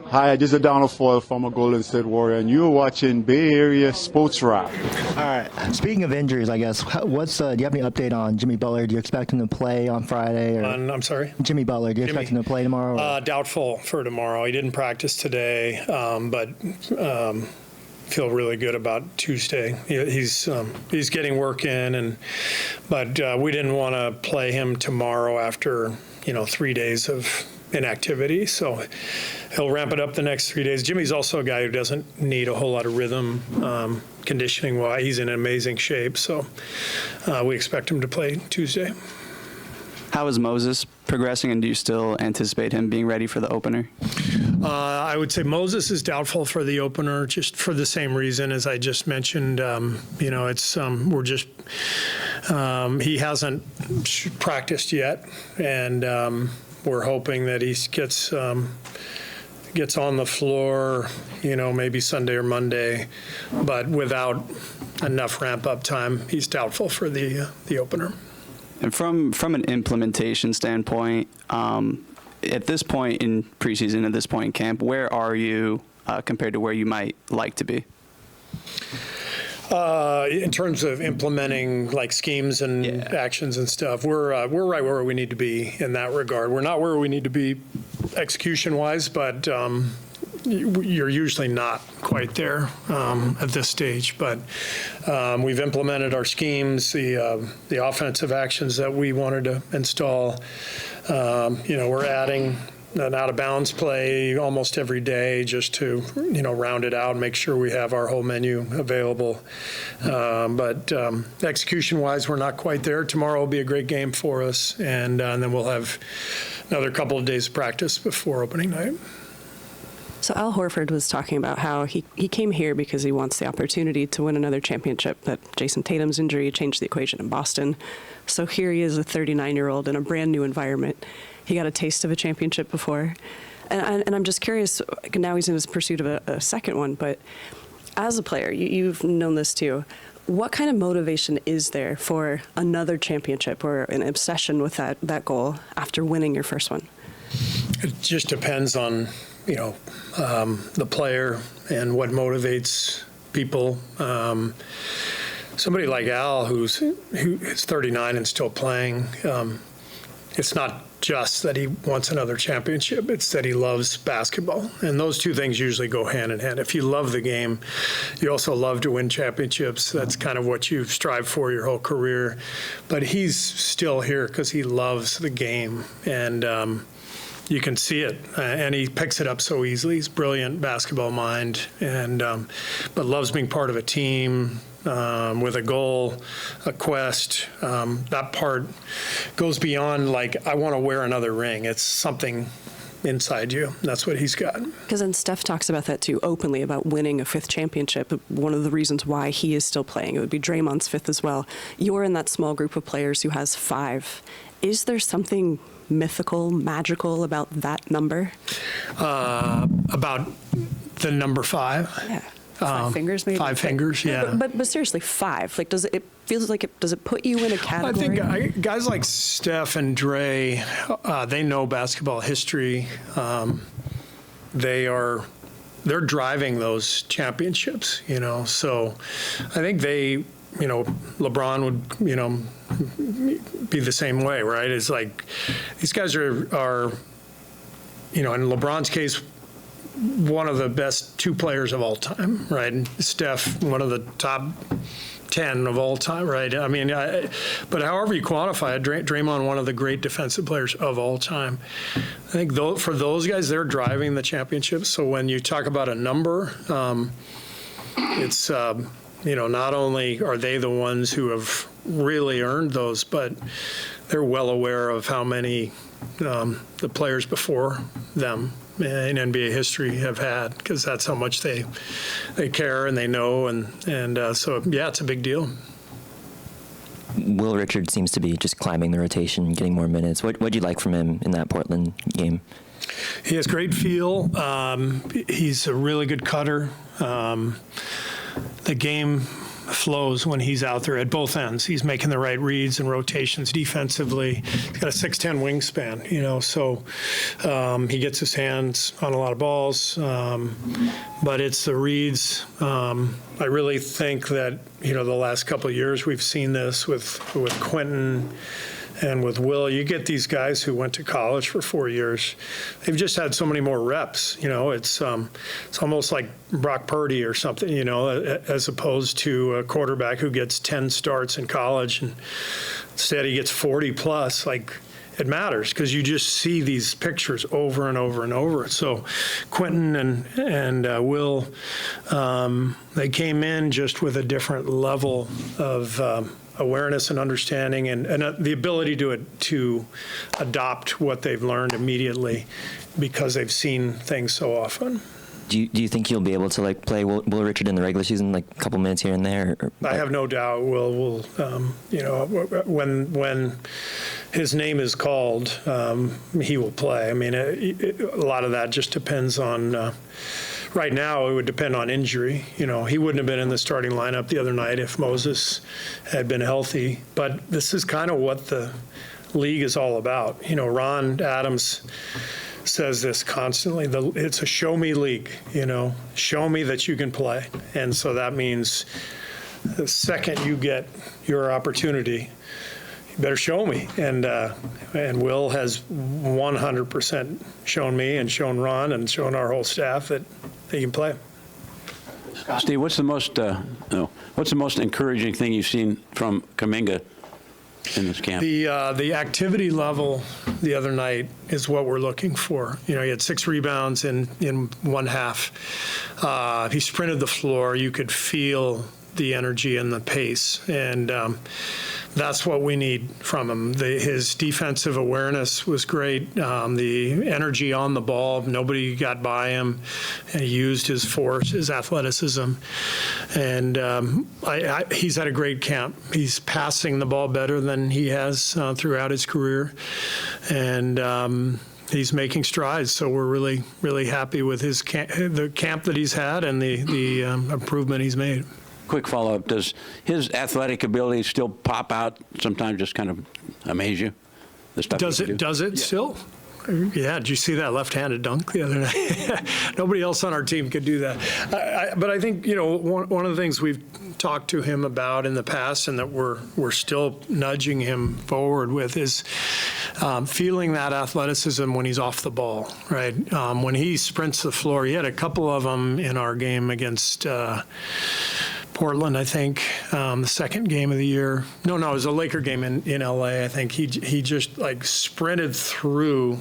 Hi, this is Donald Foyle, former Golden State Warrior, and you're watching Bay Area Sports Wrap. All right. Speaking of injuries, I guess, do you have any update on Jimmy Butler? Do you expect him to play on Friday? I'm sorry? Jimmy Butler, do you expect him to play tomorrow? Doubtful for tomorrow. He didn't practice today, but feel really good about Tuesday. He's getting work in, but we didn't want to play him tomorrow after 3 days of inactivity, so he'll ramp it up the next 3 days. Jimmy's also a guy who doesn't need a whole lot of rhythm conditioning wise. He's in amazing shape, so we expect him to play Tuesday. How is Moses progressing, and do you still anticipate him being ready for the opener? I would say Moses is doubtful for the opener, just for the same reason as I just mentioned. He hasn't practiced yet, and we're hoping that he gets on the floor, maybe Sunday or Monday, but without enough ramp-up time, he's doubtful for the opener. And from an implementation standpoint, at this point in preseason, at this point in camp, where are you compared to where you might like to be? In terms of implementing like schemes and actions and stuff, we're right where we need to be in that regard. We're not where we need to be execution-wise, but you're usually not quite there at this stage. But we've implemented our schemes, the offensive actions that we wanted to install. We're adding an out-of-bounds play almost every day just to, round it out and make sure we have our whole menu available. But execution-wise, we're not quite there. Tomorrow will be a great game for us, and then we'll have another couple of days of practice before opening night. So Al Horford was talking about how he came here because he wants the opportunity to win another championship, that Jason Tatum's injury changed the equation in Boston. So here he is, a 39-year-old in a brand new environment. He got a taste of a championship before. And I'm just curious, now he's in his pursuit of a second one, but as a player, you've known this too. What kind of motivation is there for another championship or an obsession with that goal after winning your first one? It just depends on the player and what motivates people. Somebody like Al, who is 39 and still playing, it's not just that he wants another championship, it's that he loves basketball. And those two things usually go hand in hand. If you love the game, you also love to win championships. That's kind of what you've strived for your whole career. But he's still here because he loves the game. And you can see it, and he picks it up so easily. He's a brilliant basketball mind, and but loves being part of a team with a goal, a quest. That part goes beyond like, I want to wear another ring. It's something inside you. That's what he's got. Because then Steph talks about that too openly, about winning a fifth championship. One of the reasons why he is still playing, it would be Draymond's fifth as well. You're in that small group of players who has 5. Is there something mythical, magical about that number? About the number 5? Yeah. 5 fingers, maybe. 5 fingers, yeah. But seriously, 5. Like, does it put you in a category? I think guys like Steph and Dre, they know basketball history. They're driving those championships, So I think LeBron would, be the same way, right? It's like these guys are in LeBron's case, one of the best 2 players of all time, right? And Steph, one of the top 10 of all time, right? I mean, but however you quantify it, Draymond, one of the great defensive players of all time. I think for those guys, they're driving the championships. So when you talk about a number, it's not only are they the ones who have really earned those, but they're well aware of how many the players before them in NBA history have had, because that's how much they care and they know, and so yeah, it's a big deal. Will Richard seems to be just climbing the rotation, getting more minutes. What'd you like from him in that Portland game? He has great feel. He's a really good cutter. The game flows when he's out there at both ends. He's making the right reads and rotations defensively. He's got a 6'10" wingspan, so he gets his hands on a lot of balls. But it's the reads. I really think that, the last couple of years we've seen this with Quentin and with Will. You get these guys who went to college for 4 years. They've just had so many more reps. It's almost like Brock Purdy or something, as opposed to a quarterback who gets 10 starts in college and instead he gets 40 plus. Like, it matters because you just see these pictures over and over and over. So Quentin and Will, they came in just with a different level of awareness and understanding and the ability to adopt what they've learned immediately because they've seen things so often. Do you think you'll be able to play Will Richard in the regular season, a couple minutes here and there? I have no doubt Will when his name is called, he will play. I mean, a lot of that just depends on. Right now, it would depend on injury. He wouldn't have been in the starting lineup the other night if Moses had been healthy. But this is kind of what the league is all about. Ron Adams says this constantly. It's a show me league. Show me that you can play. And so that means the second you get your opportunity, you better show me. And Will has 100% shown me and shown Ron and shown our whole staff that they can play. Steve, what's the most encouraging thing you've seen from Kuminga in this camp? The activity level the other night is what we're looking for. He had 6 rebounds in one half. He sprinted the floor. You could feel the energy and the pace, and that's what we need from him. His defensive awareness was great. The energy on the ball, nobody got by him. And he used his force, his athleticism, and he's had a great camp. He's passing the ball better than he has throughout his career, and he's making strides. So we're really, really happy with the camp that he's had and the improvement he's made. Quick follow-up, does his athletic ability still pop out, sometimes just kind of amaze you? The stuff Does it still? Yeah, did you see that left-handed dunk the other night? Nobody else on our team could do that. But I think, one of the things we've talked to him about in the past and that we're still nudging him forward with is feeling that athleticism when he's off the ball, right? When he sprints the floor, he had a couple of them in our game against Portland, I think, the second game of the year. No, it was a Laker game in LA. I think he just sprinted through,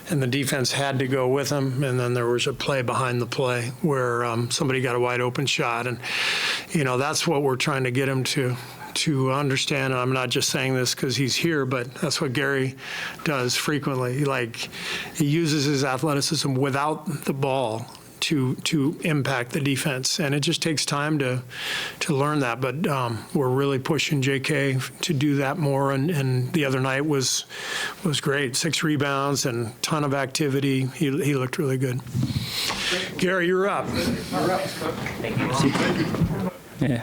and the defense had to go with him. And then there was a play behind the play where somebody got a wide open shot, and that's what we're trying to get him to understand. And I'm not just saying this because he's here, but that's what Gary does frequently. He uses his athleticism without the ball to impact the defense, and it just takes time to learn that. But we're really pushing JK to do that more, and the other night was great. 6 rebounds and ton of activity. He looked really good. Gary, you're up. Thank you. Yeah.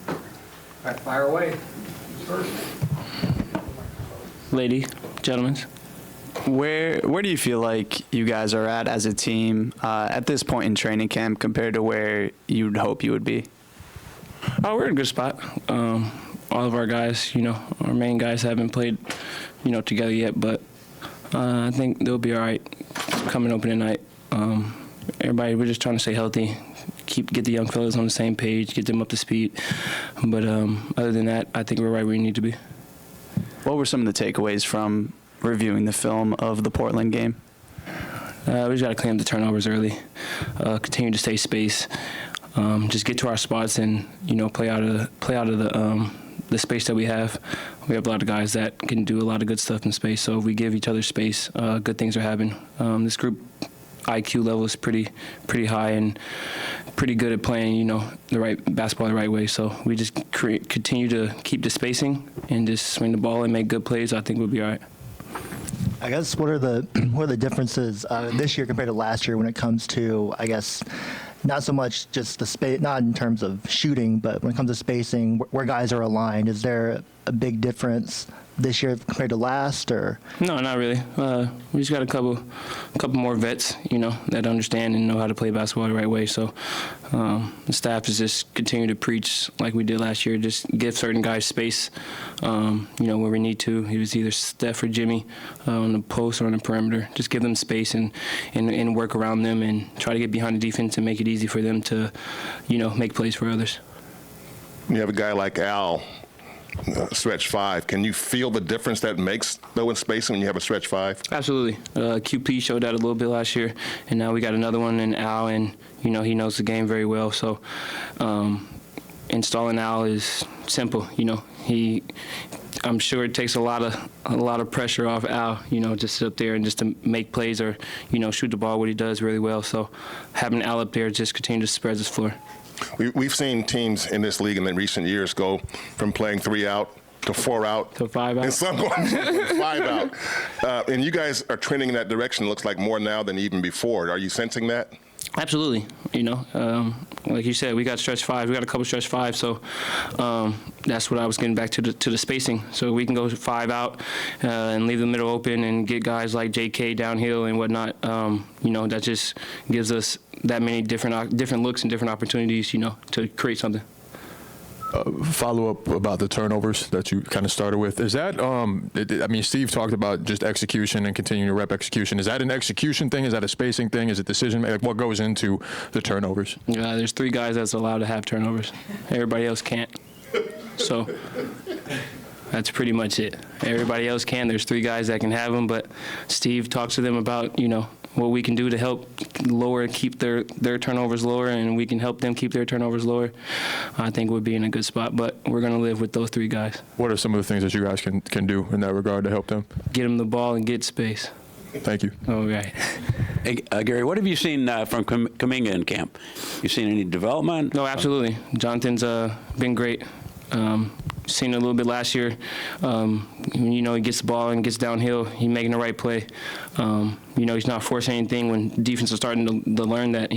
All right, fire away. Lady, gentlemen. Where do you feel like you guys are at as a team at this point in training camp compared to where you'd hope you would be? Oh, we're in a good spot. All of our guys, our main guys haven't played, together yet, but I think they'll be all right coming opening night. Everybody, we're just trying to stay healthy, get the young fellas on the same page, get them up to speed. But other than that, I think we're right where we need to be. What were some of the takeaways from reviewing the film of the Portland game? We just got to clean up the turnovers early, continue to stay space, just get to our spots and play out of the space that we have. We have a lot of guys that can do a lot of good stuff in space, so if we give each other space, good things are happening. This group IQ level is pretty high and pretty good at playing the right basketball the right way. So we just continue to keep the spacing and just swing the ball and make good plays. I think we'll be all right. I guess what are the differences this year compared to last year when it comes to, I guess, not so much just the space, not in terms of shooting, but when it comes to spacing, where guys are aligned? Is there a big difference this year compared to last, or? No, not really. We just got a couple more vets, that understand and know how to play basketball the right way. So the staff is just continue to preach like we did last year. Just give certain guys space, where we need to. It was either Steph or Jimmy on the post or on the perimeter. Just give them space and work around them and try to get behind the defense and make it easy for them to, make plays for others. You have a guy like Al. Stretch five. Can you feel the difference that makes, though, in spacing when you have a stretch five? Absolutely. QP showed that a little bit last year, and now we got another one in Al, and, he knows the game very well. So installing Al is simple. I'm sure it takes a lot of pressure off Al, just sit up there and just to make plays or, shoot the ball, what he does really well. So having Al up there just continue to spread his floor. We've seen teams in this league in the recent years go from playing 3 out to 4 out. To 5 out. And some going 5 out. And you guys are trending in that direction, it looks like, more now than even before. Are you sensing that? Absolutely. Like you said, we got stretch 5. We got a couple stretch 5. So that's what I was getting back to the spacing. So we can go 5 out and leave the middle open and get guys like JK downhill and whatnot. That just gives us that many different looks and different opportunities, to create something. Follow up about the turnovers that you kind of started with. Is that, Steve talked about just execution and continuing to rep execution. Is that an execution thing? Is that a spacing thing? Is it decision? Like, what goes into the turnovers? There's 3 guys that's allowed to have turnovers. Everybody else can't. So that's pretty much it. Everybody else can. There's 3 guys that can have them, but Steve talks to them about, what we can do to help keep their turnovers lower, and we can help them keep their turnovers lower. I think we'll be in a good spot, but we're going to live with those 3 guys. What are some of the things that you guys can do in that regard to help them? Get them the ball and get space. Thank you. All right. Hey, Gary, what have you seen from Kuminga in camp? You seen any development? No, absolutely. Jonathan's been great. Seen it a little bit last year. He gets the ball and gets downhill. He's making the right play. He's not forcing anything when defense is starting to learn that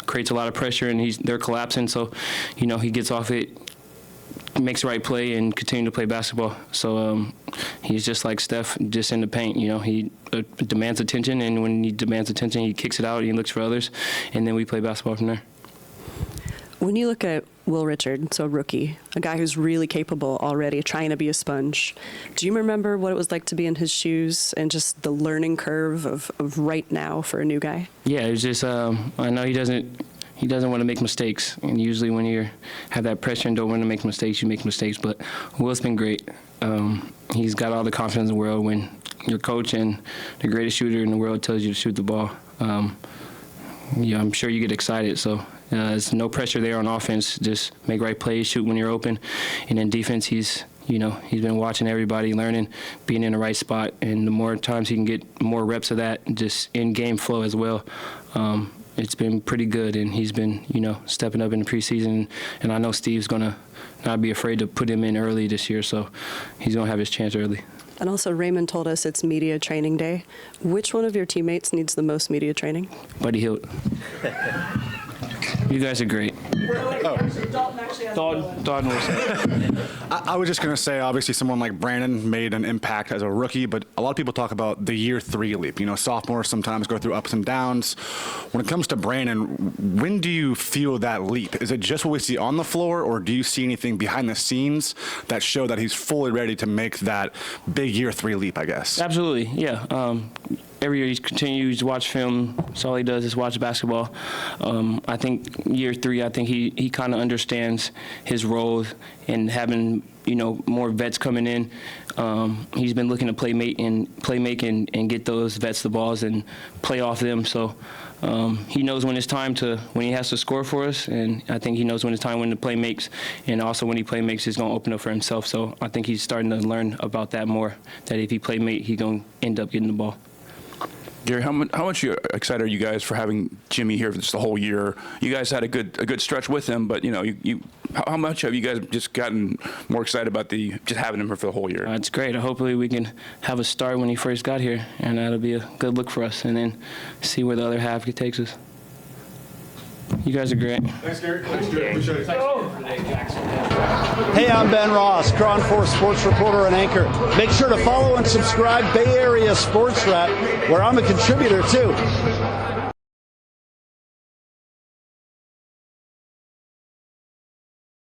creates a lot of pressure and they're collapsing. So, he gets off it, makes the right play, and continue to play basketball. So he's just like Steph, just in the paint. He demands attention, and when he demands attention, he kicks it out. He looks for others, and then we play basketball from there. When you look at Will Richard, so rookie, a guy who's really capable already, trying to be a sponge, do you remember what it was like to be in his shoes and just the learning curve of right now for a new guy? Yeah, it was just, I know he doesn't want to make mistakes. And usually when you have that pressure and don't want to make mistakes, you make mistakes. But Will's been great. He's got all the confidence in the world. When your coach and the greatest shooter in the world tells you to shoot the ball, I'm sure you get excited. So there's no pressure there on offense. Just make right plays, shoot when you're open. And then defense, he's been watching everybody, learning, being in the right spot. And the more times he can get more reps of that, just in-game flow as well, it's been pretty good. And he's been, stepping up in the preseason. And I know Steve's going to not be afraid to put him in early this year, so he's going to have his chance early. And also, Raymond told us it's media training day. Which one of your teammates needs the most media training? Buddy Hilt. You guys are great. Dalton Wilson. I was just going to say, obviously, someone like Brandon made an impact as a rookie, but a lot of people talk about the year 3 leap. Sophomores sometimes go through ups and downs. When it comes to Brandon, when do you feel that leap? Is it just what we see on the floor, or do you see anything behind the scenes that show that he's fully ready to make that big year 3 leap, I guess? Absolutely, yeah. Every year he continues to watch film. So all he does is watch basketball. I think year 3, I think he kind of understands his role and having, more vets coming in. He's been looking to play make and get those vets the balls and play off them. So he knows when he has to score for us, and I think he knows when it's time to play makes, and also when he play makes, he's going to open up for himself. So I think he's starting to learn about that more, that if he play make, he's going to end up getting the ball. Gary, how much excited are you guys for having Jimmy here for just the whole year? You guys had a good stretch with him, but how much have you guys just gotten more excited about just having him for the whole year? It's great. Hopefully we can have a start when he first got here, and that'll be a good look for us, and then see where the other half takes us. You guys are great. Thanks, Gary. Thanks, Gary. Appreciate it. Hey, I'm Ben Ross, Cron 4 sports reporter and anchor. Make sure to follow and subscribe Bay Area Sports Wrap, where I'm a contributor too.